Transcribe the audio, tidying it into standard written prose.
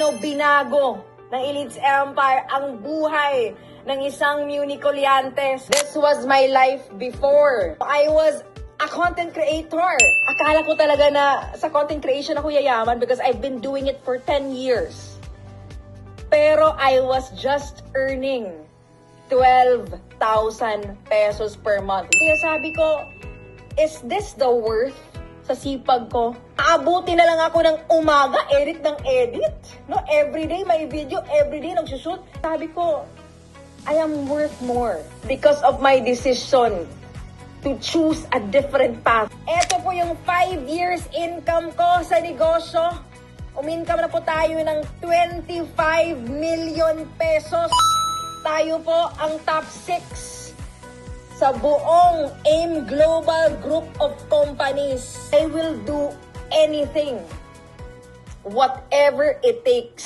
paano binago ng Elites Empire ang buhay ng isang Muni Colliantes. This was my life before. I was a content creator. Akala ko talaga na sa content creation ako yayaman because I've been doing it for 10 years. Pero I was just earning 12,000 pesos per month. Kaya sabi ko, is this the worth sa sipag ko? Aabuti na lang ako ng umaga, edit ng edit. No, everyday may video, everyday nagsushoot. Sabi ko, I am worth more because of my decision to choose a different path. Ito po yung 5 years income ko sa negosyo. Umincome na po tayo ng 25 million pesos. Tayo po ang top 6 sa buong AIM Global Group of Companies. I will do anything, whatever it takes,